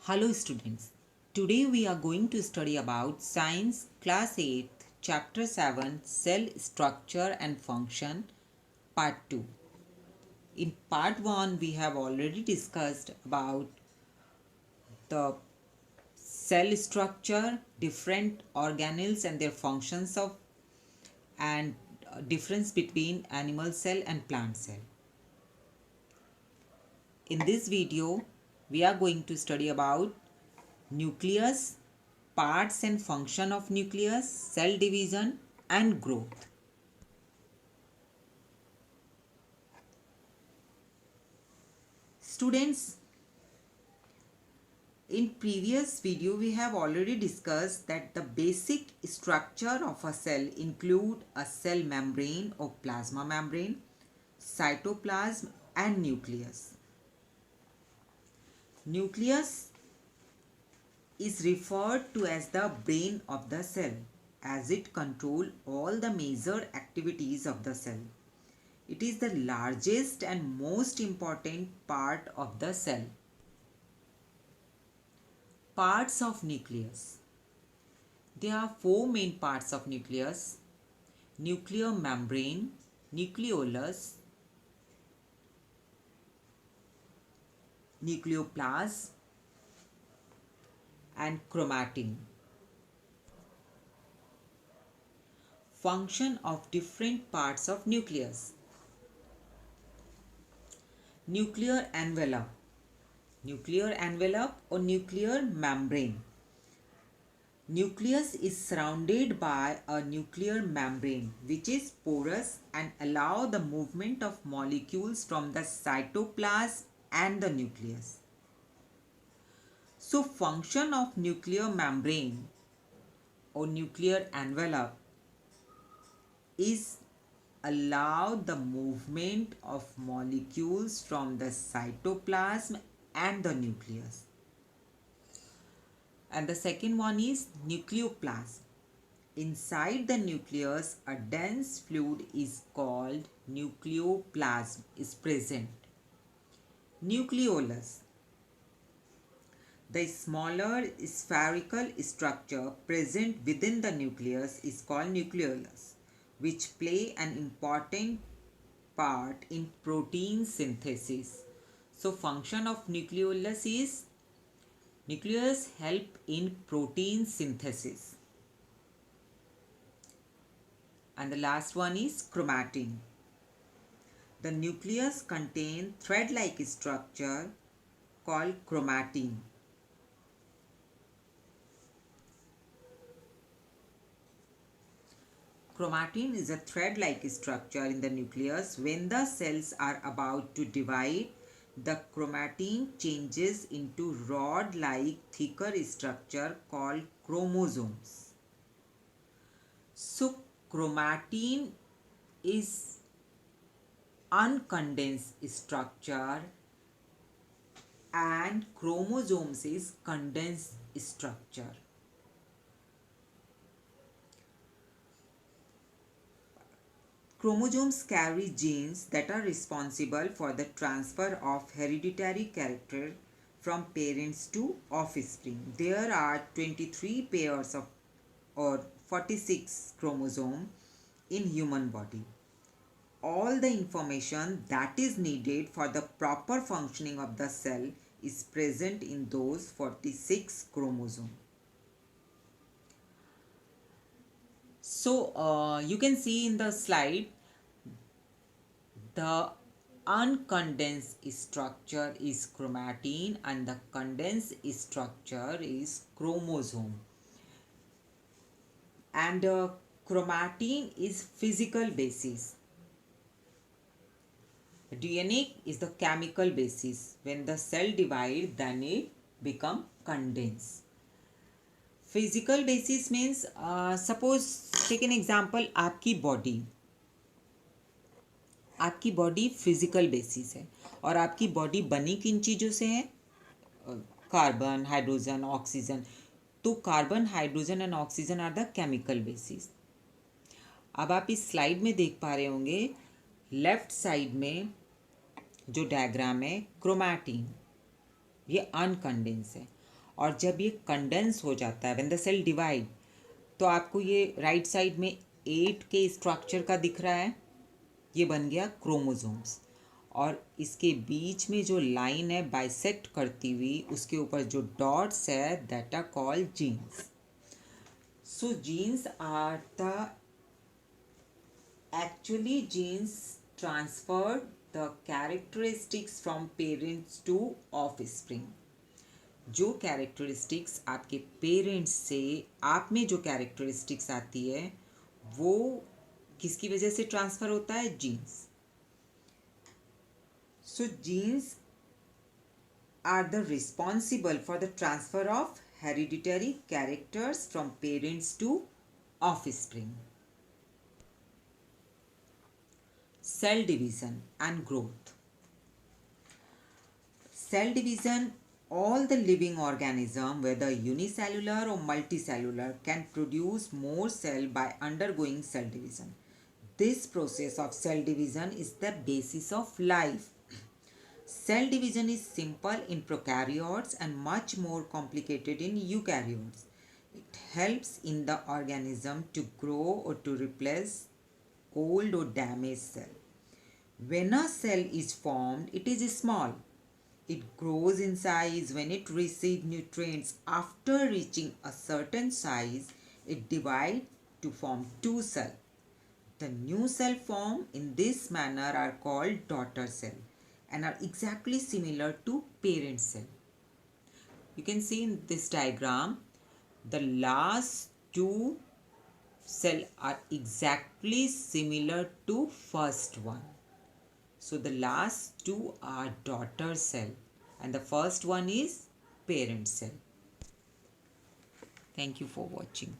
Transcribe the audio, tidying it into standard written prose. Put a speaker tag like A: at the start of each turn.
A: Hello students, today we are going to study about Science Class 8 Chapter 7 Cell Structure and Function Part 2. In Part 1 we have already discussed about the cell structure, different organelles and their functions of and difference between animal cell and plant cell. In this video we are going to study about nucleus, parts and function of nucleus, cell division and growth. Students, in previous video we have already discussed that the basic structure of a cell include a cell membrane or plasma membrane, cytoplasm and nucleus. Nucleus is referred to as the brain of the cell as it controls all the major activities of the cell. It is the largest and most important part of the cell. Parts of nucleus. There are four main parts of nucleus: nuclear membrane, nucleolus, nucleoplasm and chromatin. Function of different parts of nucleus. Nuclear envelope. Nuclear envelope or nuclear membrane. Nucleus is surrounded by a nuclear membrane which is porous and allow the movement of molecules from the cytoplasm and the nucleus. So function of nuclear membrane or nuclear envelope is allow the movement of molecules from the cytoplasm and the nucleus. And the second one is nucleoplasm. Inside the nucleus, a dense fluid is called nucleoplasm is present. Nucleolus. The smaller spherical structure present within the nucleus is called nucleolus, which play an important part in protein synthesis. So function of nucleolus is nucleus help in protein synthesis. And the last one is chromatin. The nucleus contains thread-like structure called chromatin. Chromatin is a thread-like structure in the nucleus. When the cells are about to divide, the chromatin changes into rod-like thicker structure called chromosomes. So chromatin is uncondensed structure and chromosomes is condensed structure. Chromosomes carry genes that are responsible for the transfer of hereditary character from parents to offspring. There are 23 pairs of or 46 chromosomes in human body. All the information that is needed for the proper functioning of the cell is present in those 46 chromosomes. So you can see in the slide the uncondensed structure is chromatin and the condensed structure is chromosome. And chromatin is physical basis. DNA is the chemical basis. When the cell divides, then it become condensed. Physical basis means suppose take an example, आपकी body physical basis है और आपकी body बनी किन चीज़ों से है? Carbon, hydrogen, oxygen. तो carbon, hydrogen and oxygen are the chemical basis. अब आप इस स्लाइड में देख पा रहे होंगे लेफ्ट साइड में जो डायग्राम है क्रोमैटिन, ये अनकंडेंस है और जब ये कंडेंस हो जाता है, व्हेन द सेल डिवाइड, तो आपको ये राइट साइड में 8 के स्ट्रक्चर का दिख रहा है, ये बन गया क्रोमोसोम्स। और इसके बीच में जो लाइन है बाइसेक्ट करती हुई, उसके ऊपर जो डॉट्स है, that are called genes. So genes are the actually genes transfer the characteristics from parents to offspring. जो कैरेक्टरिस्टिक्स आपके पेरेंट्स से आप में जो कैरेक्टरिस्टिक्स आती है वो किसकी वजह से ट्रांसफ़र होता है? Genes. So genes are the responsible for the transfer of hereditary characters from parents to offspring. Cell division and growth. Cell division, all the living organism, whether unicellular or multicellular, can produce more cell by undergoing cell division. This process of cell division is the basis of life. Cell division is simple in prokaryotes and much more complicated in eukaryotes. It helps in the organism to grow or to replace old or damaged cell. When a cell is formed, it is small. It grows in size when it receives nutrients. After reaching a certain size, it divides to form two cells. The new cell formed in this manner are called daughter cell and are exactly similar to parent cell. You can see in this diagram, the last two cells are exactly similar to first one. So the last two are daughter cell and the first one is parent cell. Thank you for watching.